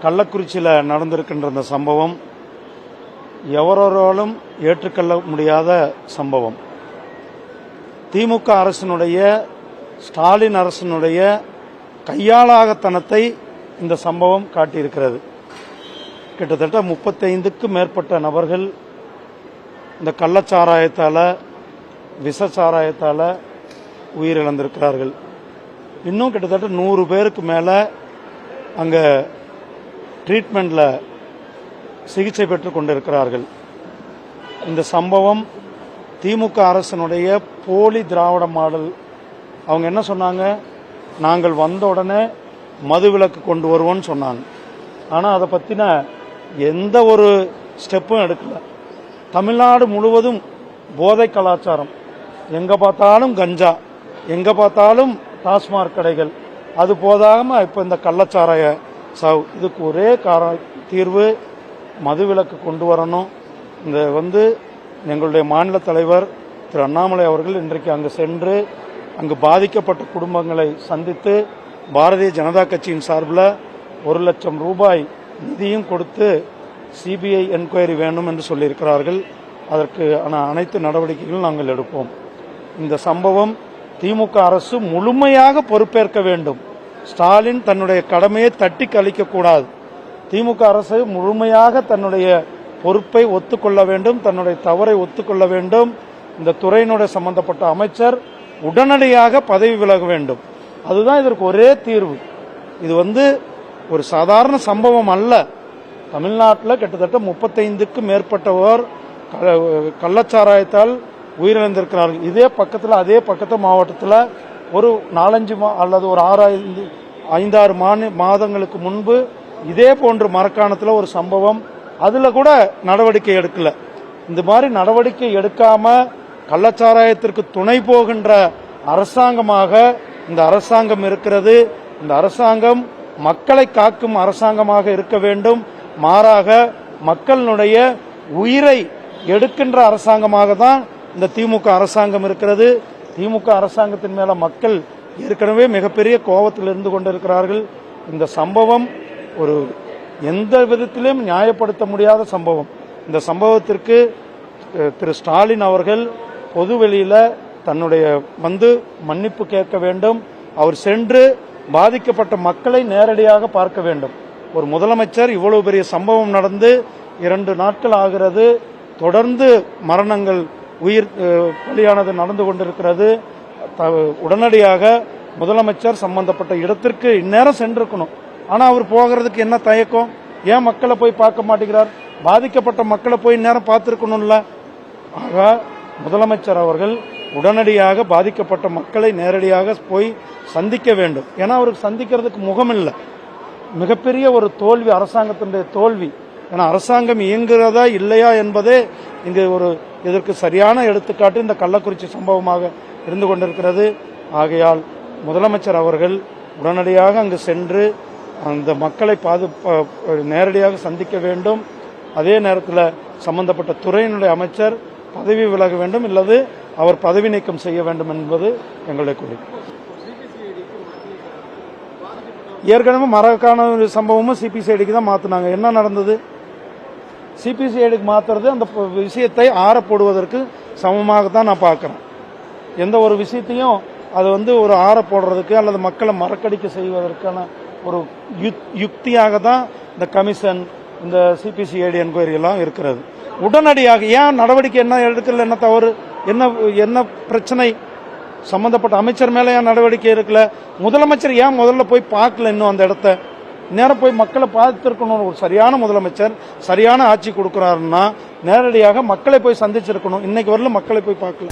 கள்ளக்குறிச்சியில் நடந்திருக்கின்ற இந்த சம்பவம் எவராலும் ஏற்றுக்கொள்ள முடியாத சம்பவம். திமுக அரசினுடைய, ஸ்டாலின் அரசினுடைய கையாளாகத்தனத்தை இந்த சம்பவம் காட்டியிருக்கிறது. கிட்டத்தட்ட 35க்கும் மேற்பட்ட நபர்கள் இந்த கள்ளச்சாராயத்தால், விஷச்சாராயத்தால் உயிரிழந்திருக்கிறார்கள். இன்னும் கிட்டத்தட்ட 100 பேருக்கு மேலே அங்கே ட்ரீட்மெண்ட்டில் சிகிச்சை பெற்று கொண்டிருக்கிறார்கள். இந்த சம்பவம் திமுக அரசினுடைய போலி திராவிட மாடல். அவங்க என்ன சொன்னாங்க, நாங்கள் வந்த உடனே மதுவிலக்கு கொண்டு வருவோன்னு சொன்னாங்க. ஆனால் அதை பற்றின எந்த ஒரு ஸ்டெப்பும் எடுக்கல. தமிழ்நாடு முழுவதும் போதை கலாச்சாரம், எங்கே பார்த்தாலும் கஞ்சா, எங்கே பார்த்தாலும் டாஸ்மாக் கடைகள், அது போதாமல் இப்போ இந்த கள்ளச்சாராய சாவு. இதுக்கு ஒரே தீர்வு மதுவிலக்கு கொண்டு வரணும். இந்த எங்களுடைய மாநில தலைவர் திரு அண்ணாமலை அவர்கள் இன்றைக்கு அங்கு சென்று அங்கு பாதிக்கப்பட்ட குடும்பங்களை சந்தித்து பாரதிய ஜனதா கட்சியின் சார்பில் 1 லட்சம் ரூபாய் நிதியும் கொடுத்து சிபிஐ என்கொயரி வேண்டும் என்று சொல்லியிருக்கிறார்கள். அதற்கு அனைத்து நடவடிக்கைகளும் நாங்கள் எடுப்போம். இந்த சம்பவம் திமுக அரசு முழுமையாக பொறுப்பேற்க வேண்டும். ஸ்டாலின் தன்னுடைய கடமையை தட்டி கழிக்கக்கூடாது. திமுக அரசு முழுமையாக தன்னுடைய பொறுப்பை ஒத்துக்கொள்ள வேண்டும், தன்னுடைய தவறை ஒத்துக்கொள்ள வேண்டும். இந்த துறையினுடைய சம்பந்தப்பட்ட அமைச்சர் உடனடியாக பதவி விலக வேண்டும். அதுதான் இதற்கு ஒரே தீர்வு. இது ஒரு சாதாரண சம்பவம் அல்ல. தமிழ்நாட்டில் கிட்டத்தட்ட 35க்கும் மேற்பட்டவர் கள்ளச்சாராயத்தால் உயிரிழந்திருக்கிறார்கள். அதே பக்கத்து மாவட்டத்தில் ஒரு 4-5 அல்லது ஒரு 5-6 மாதங்களுக்கு முன்பு இதே போன்று மரக்காணத்தில் ஒரு சம்பவம். அதில் கூட நடவடிக்கை எடுக்கல. இந்த மாதிரி நடவடிக்கை எடுக்காம கள்ளச்சாராயத்திற்கு துணை போகின்ற அரசாங்கமாக இந்த அரசாங்கம் இருக்கிறது. இந்த அரசாங்கம் மக்களை காக்கும் அரசாங்கமாக இருக்க வேண்டும். மாறாக மக்களுடைய உயிரை எடுக்கின்ற அரசாங்கமாக தான் இந்த திமுக அரசாங்கம் இருக்கிறது. திமுக அரசாங்கத்தின் மேல மக்கள் ஏற்கனவே மிகப்பெரிய கோபத்தில் இருந்து கொண்டிருக்கிறார்கள். இந்த சம்பவம் எந்த விதத்திலும் நியாயப்படுத்த முடியாத சம்பவம். இந்த சம்பவத்திற்கு திரு ஸ்டாலின் அவர்கள் பொதுவெளியில் தன்னுடைய மன்னிப்பு கேட்க வேண்டும். அவர் சென்று பாதிக்கப்பட்ட மக்களை நேரடியாக பார்க்க வேண்டும். ஒரு முதலமைச்சர் இவ்வளவு பெரிய சம்பவம் நடந்து 2 நாட்கள் ஆகிறது. தொடர்ந்து மரணங்கள், உயிர் பலியானது நடந்து கொண்டிருக்கிறது. உடனடியாக முதலமைச்சர் சம்பந்தப்பட்ட இடத்திற்கு இந்நேரம் சென்றிருக்கணும். ஆனால் அவர் போகிறதுக்கு என்ன தயக்கம்? ஏன் மக்களை போய் பார்க்க மாட்டேங்கிறார்? பாதிக்கப்பட்ட மக்களை போய் இந்நேரம் பார்த்துருக்கணும்ல. ஆக முதலமைச்சர் அவர்கள் உடனடியாக பாதிக்கப்பட்ட மக்களை நேரடியாக போய் சந்திக்க வேண்டும். ஏன்னா அவருக்கு சந்திக்கிறதுக்கு முகம் இல்லை. மிகப்பெரிய ஒரு தோல்வி, அரசாங்கத்தினுடைய தோல்வி. ஏன்னா அரசாங்கம் இயங்குகிறதா இல்லையா என்பதே இங்கு இதற்கு சரியான எடுத்துக்காட்டு இந்த கள்ளக்குறிச்சி சம்பவமாக இருந்து கொண்டிருக்கிறது. ஆகையால் முதலமைச்சர் அவர்கள் உடனடியாக அங்கு சென்று அந்த மக்களை நேரடியாக சந்திக்க வேண்டும். அதே நேரத்தில் சம்பந்தப்பட்ட துறையினுடைய அமைச்சர் பதவி விலக வேண்டும், இல்லது அவர் பதவி நீக்கம் செய்ய வேண்டும் என்பது எங்களுடைய கோரிக்கை. ஏற்கனவே மரக்கான சம்பவமும் சிபிசிஐடிக்கு தான் மாற்றினாங்க. என்ன நடந்தது? சிபிசிஐடிக்கு மாற்றுறது அந்த விஷயத்தை ஆறப்போடுவதற்கு சமமாக தான் நான் பார்க்குறேன். எந்த ஒரு விஷயத்தையும் அது ஒரு ஆற போடுறதுக்கு அல்லது மக்களை மறக்கடிக்க செய்வதற்கான ஒரு யுக்தியாக தான் இந்த கமிஷன், இந்த சிபிசிஐடி என்கொயரி எல்லாம் இருக்கிறது. உடனடியாக ஏன் நடவடிக்கை என்ன எடுக்கல? என்ன தவறு? என்ன பிரச்சனை? சம்பந்தப்பட்ட அமைச்சர் மேல ஏன் நடவடிக்கை எடுக்கல? முதலமைச்சர் ஏன் முதல்ல போய் பார்க்கல? இன்னும் அந்த இடத்த நேரம் போய் மக்களை பார்த்துருக்கணும். ஒரு சரியான முதலமைச்சர் சரியான ஆட்சி கொடுக்கிறாருன்னா நேரடியாக மக்களை போய் சந்திச்சிருக்கணும். இன்னைக்கு வரல மக்களை போய் பார்க்கல.